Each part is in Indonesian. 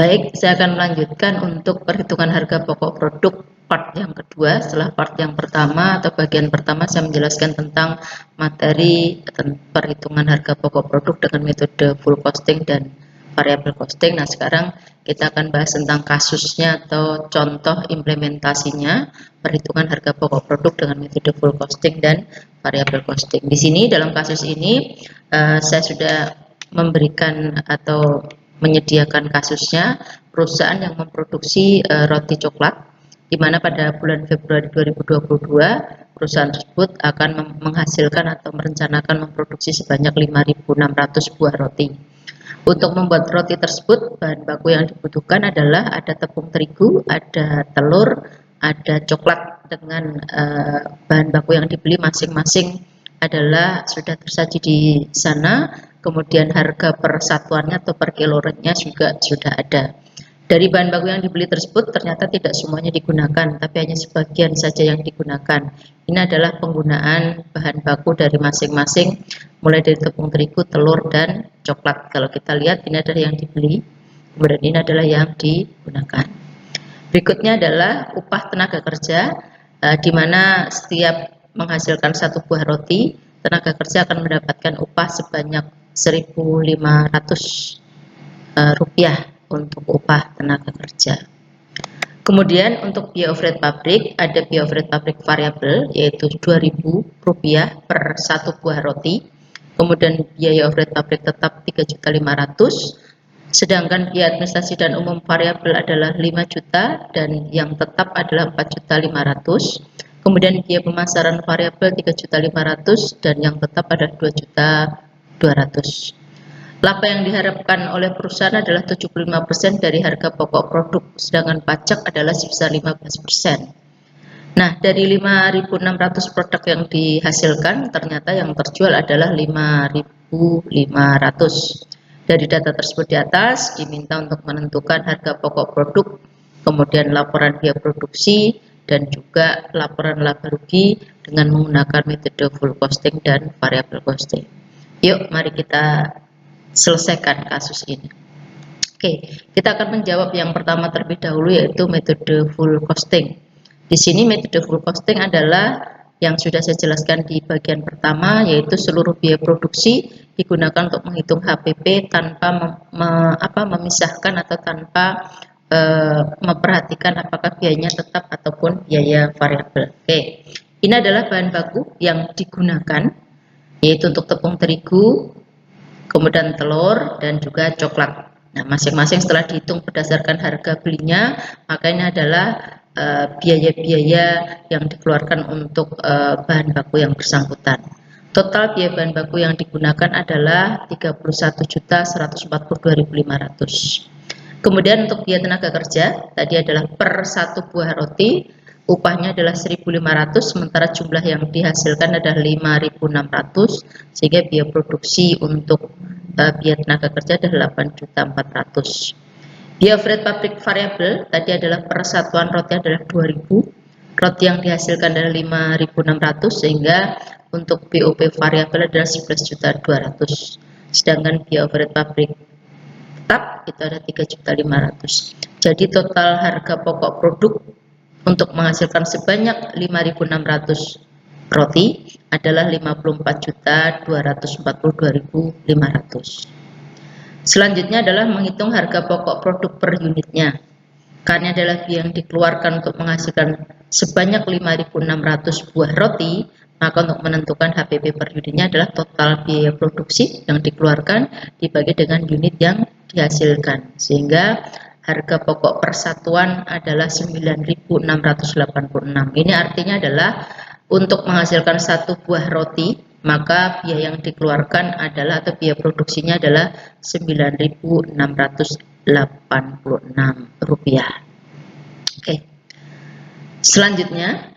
Baik, saya akan melanjutkan untuk perhitungan harga pokok produk part yang kedua. Setelah part yang pertama atau bagian pertama saya menjelaskan tentang materi perhitungan harga pokok produk dengan metode full costing dan variable costing. Nah, sekarang kita akan bahas tentang kasusnya atau contoh implementasinya perhitungan harga pokok produk dengan metode full costing dan variable costing. Di sini dalam kasus ini saya sudah memberikan atau menyediakan kasusnya perusahaan yang memproduksi roti coklat, di mana pada bulan Februari 2022 perusahaan tersebut akan menghasilkan atau merencanakan memproduksi sebanyak 5.600 buah roti. Untuk membuat roti tersebut, bahan baku yang dibutuhkan adalah ada tepung terigu, ada telur, ada coklat dengan bahan baku yang dibeli masing-masing adalah sudah tersaji di sana, kemudian harga per satuannya atau per kilogramnya juga sudah ada. Dari bahan baku yang dibeli tersebut ternyata tidak semuanya digunakan, tapi hanya sebagian saja yang digunakan. Ini adalah penggunaan bahan baku dari masing-masing, mulai dari tepung terigu, telur, dan coklat. Kalau kita lihat ini adalah yang dibeli, kemudian ini adalah yang digunakan. Berikutnya adalah upah tenaga kerja, di mana setiap menghasilkan satu buah roti, tenaga kerja akan mendapatkan upah sebanyak 1.500 rupiah untuk upah tenaga kerja. Kemudian untuk biaya overhead pabrik, ada biaya overhead pabrik variabel yaitu 2.000 rupiah per satu buah roti. Kemudian biaya overhead pabrik tetap 3.500.000. Sedangkan biaya administrasi dan umum variabel adalah 5 juta dan yang tetap adalah 4.500.000. Kemudian biaya pemasaran variabel 3.500.000 dan yang tetap ada 2.200.000. Laba yang diharapkan oleh perusahaan adalah 75% dari harga pokok produk, sedangkan pajak adalah sebesar 15%. Nah, dari 5.600 produk yang dihasilkan, ternyata yang terjual adalah 5.500. Dari data tersebut di atas, diminta untuk menentukan harga pokok produk, kemudian laporan biaya produksi, dan juga laporan laba rugi dengan menggunakan metode full costing dan variable costing. Yuk, mari kita selesaikan kasus ini. Oke, kita akan menjawab yang pertama terlebih dahulu, yaitu metode full costing. Di sini metode full costing adalah yang sudah saya jelaskan di bagian pertama, yaitu seluruh biaya produksi digunakan untuk menghitung HPP tanpa memisahkan atau tanpa memperhatikan apakah biayanya tetap ataupun biaya variabel. Oke, ini adalah bahan baku yang digunakan, yaitu untuk tepung terigu, kemudian telur, dan juga coklat. Nah, masing-masing setelah dihitung berdasarkan harga belinya, maka ini adalah biaya-biaya yang dikeluarkan untuk bahan baku yang bersangkutan. Total biaya bahan baku yang digunakan adalah 31.142.500. Kemudian untuk biaya tenaga kerja, tadi adalah per satu buah roti, upahnya adalah 1.500, sementara jumlah yang dihasilkan adalah 5.600, sehingga biaya produksi untuk biaya tenaga kerja adalah 8.400. Biaya overhead pabrik variabel tadi adalah per satuan roti adalah 2.000, roti yang dihasilkan adalah 5.600, sehingga untuk BOP variabel adalah 11.200. Sedangkan biaya overhead pabrik tetap itu ada 3.500. Jadi total harga pokok produk untuk menghasilkan sebanyak 5.600 roti adalah 54.242.500. Selanjutnya adalah menghitung harga pokok produk per unitnya. Karena adalah biaya yang dikeluarkan untuk menghasilkan sebanyak 5.600 buah roti, maka untuk menentukan HPP per unitnya adalah total biaya produksi yang dikeluarkan dibagi dengan unit yang dihasilkan, sehingga harga pokok persatuan adalah 9.686. Ini artinya adalah untuk menghasilkan satu buah roti, maka biaya yang dikeluarkan adalah atau biaya produksinya adalah 9.686 rupiah. Oke. Selanjutnya,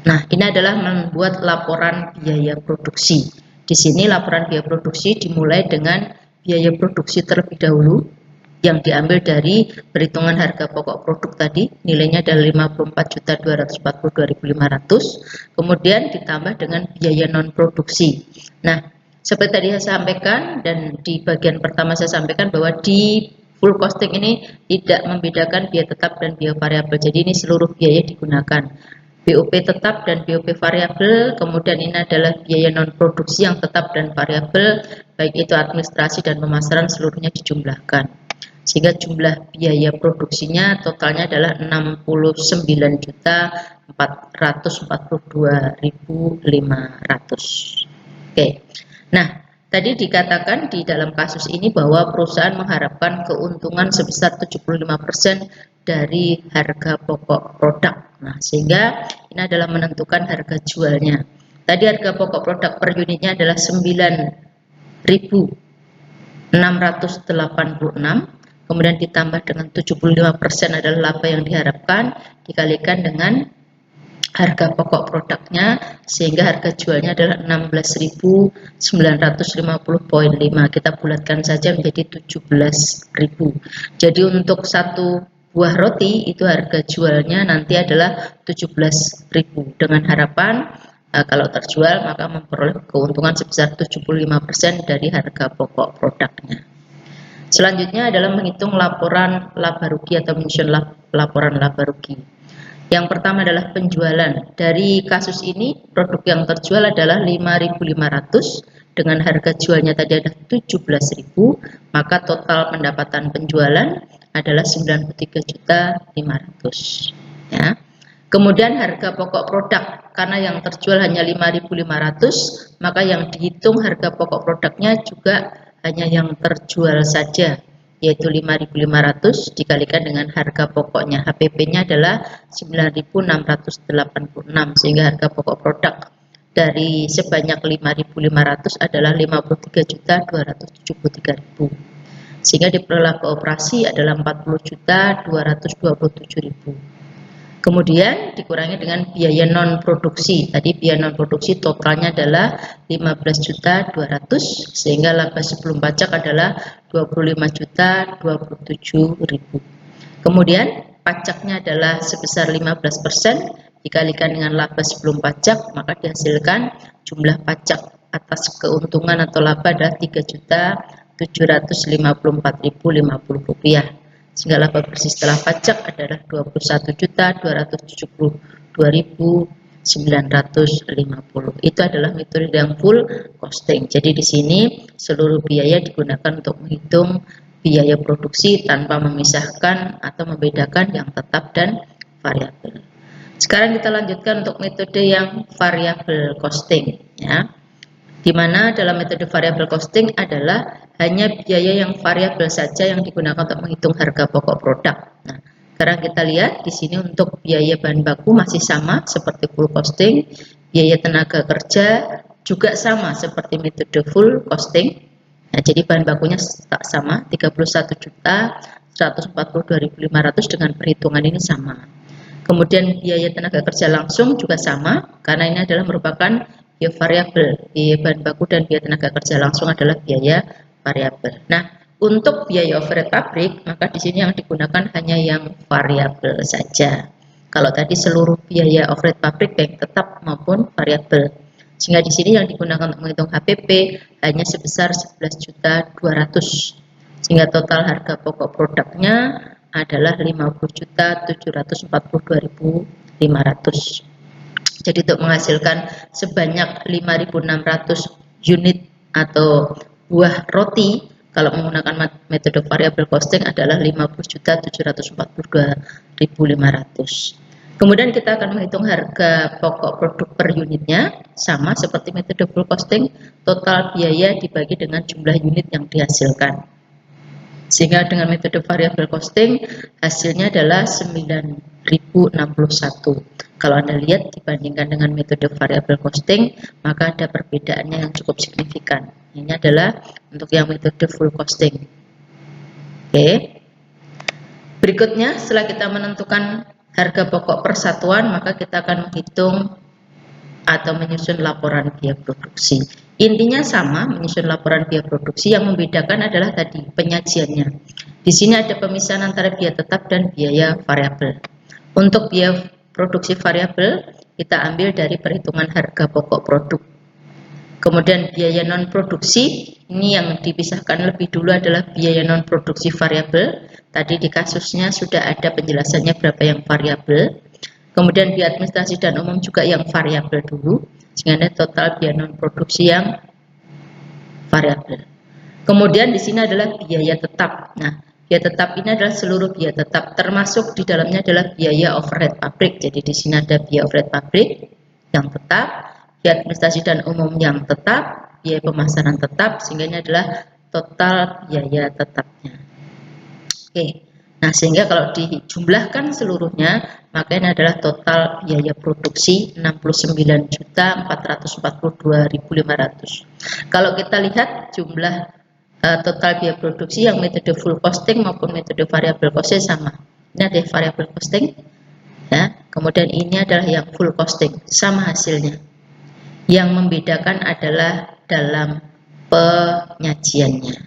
nah ini adalah membuat laporan biaya produksi. Di sini laporan biaya produksi dimulai dengan biaya produksi terlebih dahulu, yang diambil dari perhitungan harga pokok produk tadi, nilainya adalah 54.242.500, kemudian ditambah dengan biaya non produksi. Nah, seperti tadi saya sampaikan dan di bagian pertama saya sampaikan bahwa di Full costing ini tidak membedakan biaya tetap dan biaya variabel. Jadi ini seluruh biaya digunakan. BOP tetap dan BOP variabel, kemudian ini adalah biaya non produksi yang tetap dan variabel, baik itu administrasi dan pemasaran seluruhnya dijumlahkan. Sehingga jumlah biaya produksinya totalnya adalah 69.442.500. Oke. Nah, tadi dikatakan di dalam kasus ini bahwa perusahaan mengharapkan keuntungan sebesar 75% dari harga pokok produk. Nah, sehingga ini adalah menentukan harga jualnya. Tadi harga pokok produk per unitnya adalah 9.686, kemudian ditambah dengan 75% adalah laba yang diharapkan, dikalikan dengan harga pokok produknya, sehingga harga jualnya adalah 16.950,5. Kita bulatkan saja menjadi 17.000. Jadi untuk satu buah roti itu harga jualnya nanti adalah 17.000, dengan harapan kalau terjual maka memperoleh keuntungan sebesar 75% dari harga pokok produknya. Selanjutnya adalah menghitung laporan laba rugi atau menyusun laporan laba rugi. Yang pertama adalah penjualan. Dari kasus ini produk yang terjual adalah 5.500 dengan harga jualnya tadi ada 17.000, maka total pendapatan penjualan adalah 93.500. Ya. Kemudian harga pokok produk, karena yang terjual hanya 5.500, maka yang dihitung harga pokok produknya juga hanya yang terjual saja, yaitu 5.500 dikalikan dengan harga pokoknya. HPP-nya adalah 9.686, sehingga harga pokok produk dari sebanyak 5.500 adalah 53.273.000, sehingga diperoleh ke operasi adalah 40.227.000. Kemudian dikurangi dengan biaya non produksi. Tadi biaya non produksi totalnya adalah 15.200, sehingga laba sebelum pajak adalah 25.027.000. Kemudian pajaknya adalah sebesar 15%, dikalikan dengan laba sebelum pajak, maka dihasilkan jumlah pajak atas keuntungan atau laba adalah 3.754.050 rupiah. Sehingga laba bersih setelah pajak adalah 21.272.950. Itu adalah metode yang full costing. Jadi di sini seluruh biaya digunakan untuk menghitung biaya produksi tanpa memisahkan atau membedakan yang tetap dan variabel. Sekarang kita lanjutkan untuk metode yang variabel costing, ya. Di mana dalam metode variabel costing adalah hanya biaya yang variabel saja yang digunakan untuk menghitung harga pokok produk. Nah, sekarang kita lihat di sini untuk biaya bahan baku masih sama seperti full costing, biaya tenaga kerja juga sama seperti metode full costing. Nah, jadi bahan bakunya tak sama, 31.142.500 dengan perhitungan ini sama. Kemudian biaya tenaga kerja langsung juga sama, karena ini adalah merupakan biaya variabel. Biaya bahan baku dan biaya tenaga kerja langsung adalah biaya variabel. Nah, untuk biaya overhead pabrik, maka di sini yang digunakan hanya yang variabel saja. Kalau tadi seluruh biaya overhead pabrik baik tetap maupun variabel. Sehingga di sini yang digunakan untuk menghitung HPP hanya sebesar 11.200. Sehingga total harga pokok produknya adalah 50.742.500. Jadi untuk menghasilkan sebanyak 5.600 unit atau buah roti, kalau menggunakan metode variabel costing adalah 50.742.500. Kemudian kita akan menghitung harga pokok produk per unitnya, sama seperti metode full costing, total biaya dibagi dengan jumlah unit yang dihasilkan. Sehingga dengan metode variabel costing hasilnya adalah 9.061. Kalau Anda lihat dibandingkan dengan metode variabel costing, maka ada perbedaannya yang cukup signifikan. Ini adalah untuk yang metode full costing. Oke. Berikutnya, setelah kita menentukan harga pokok persatuan, maka kita akan menghitung atau menyusun laporan biaya produksi. Intinya sama, menyusun laporan biaya produksi, yang membedakan adalah tadi penyajiannya. Di sini ada pemisahan antara biaya tetap dan biaya variabel. Untuk biaya produksi variabel, kita ambil dari perhitungan harga pokok produk. Kemudian biaya non produksi, ini yang dipisahkan lebih dulu adalah biaya non produksi variabel. Tadi di kasusnya sudah ada penjelasannya berapa yang variabel. Kemudian biaya administrasi dan umum juga yang variabel dulu, sehingga ada total biaya non produksi yang variabel. Kemudian di sini adalah biaya tetap. Nah, biaya tetap ini adalah seluruh biaya tetap, termasuk di dalamnya adalah biaya overhead pabrik. Jadi di sini ada biaya overhead pabrik yang tetap, biaya administrasi dan umum yang tetap, biaya pemasaran tetap, sehingga ini adalah total biaya tetapnya. Oke, nah sehingga kalau dijumlahkan seluruhnya, maka ini adalah total biaya produksi 69.442.500. Kalau kita lihat jumlah total biaya produksi yang metode full costing maupun metode variable costing sama. Ini ada variable costing, ya. Kemudian ini adalah yang full costing, sama hasilnya. Yang membedakan adalah dalam penyajiannya,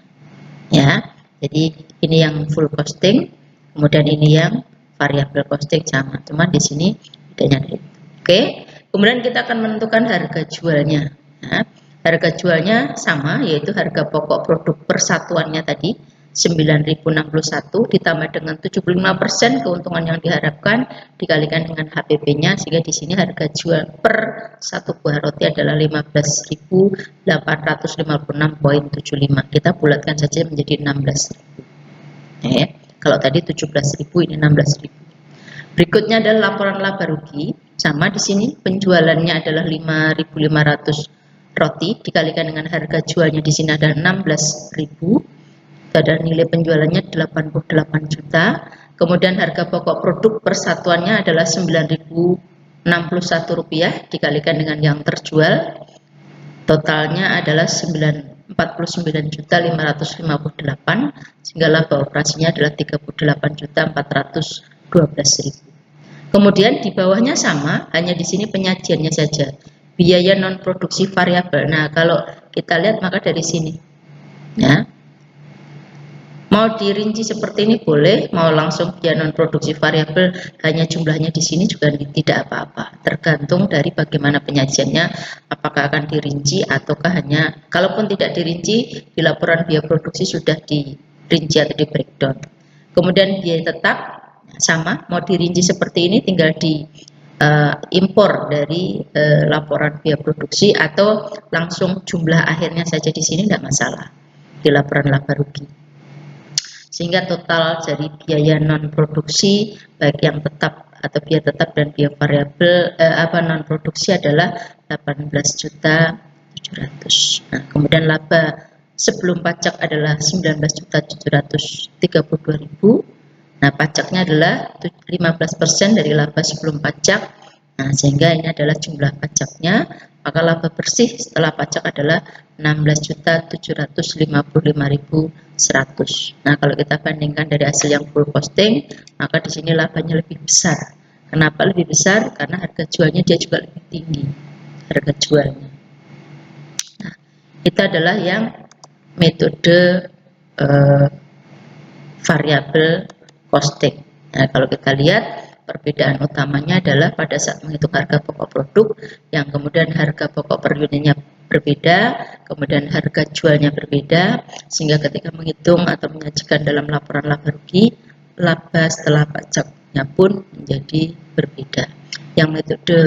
ya. Jadi ini yang full costing, kemudian ini yang variable costing sama. Cuma di sini bedanya. Oke. Kemudian kita akan menentukan harga jualnya. Ya. Harga jualnya sama, yaitu harga pokok produk persatuannya tadi 9.061 ditambah dengan 75% keuntungan yang diharapkan dikalikan dengan HPP-nya, sehingga di sini harga jual per satu buah roti adalah 15.856,75. Kita bulatkan saja menjadi 16.000. Kalau tadi 17.000, ini 16.000. Berikutnya adalah laporan laba rugi. Sama di sini penjualannya adalah 5.500 roti dikalikan dengan harga jualnya di sini ada 16.000. Ada nilai penjualannya 88 juta. Kemudian harga pokok produk persatuannya adalah 9.061 rupiah dikalikan dengan yang terjual. Totalnya adalah 49.558, sehingga laba operasinya adalah 38.412.000. Kemudian di bawahnya sama, hanya di sini penyajiannya saja. Biaya non produksi variabel. Nah, kalau kita lihat maka dari sini, ya. Mau dirinci seperti ini boleh, mau langsung biaya non produksi variabel hanya jumlahnya di sini juga tidak apa-apa. Tergantung dari bagaimana penyajiannya, apakah akan dirinci ataukah hanya, kalaupun tidak dirinci di laporan biaya produksi sudah dirinci atau di breakdown. Kemudian biaya tetap sama, mau dirinci seperti ini tinggal di impor dari laporan biaya produksi atau langsung jumlah akhirnya saja di sini tidak masalah di laporan laba rugi. Sehingga total dari biaya non produksi baik yang tetap atau biaya tetap dan biaya variabel non produksi adalah 18.700.000. Nah, kemudian laba sebelum pajak adalah 19.732.000. Nah, pajaknya adalah 15% dari laba sebelum pajak. Nah, sehingga ini adalah jumlah pajaknya. Maka laba bersih setelah pajak adalah 16.755.100. Nah, kalau kita bandingkan dari hasil yang full costing, maka di sini labanya lebih besar. Kenapa lebih besar? Karena harga jualnya dia juga lebih tinggi. Harga jualnya. Nah, itu adalah yang metode variable costing. Nah, kalau kita lihat perbedaan utamanya adalah pada saat menghitung harga pokok produk, yang kemudian harga pokok per unitnya berbeda, kemudian harga jualnya berbeda, sehingga ketika menghitung atau menyajikan dalam laporan laba rugi, laba setelah pajaknya pun menjadi berbeda. Yang metode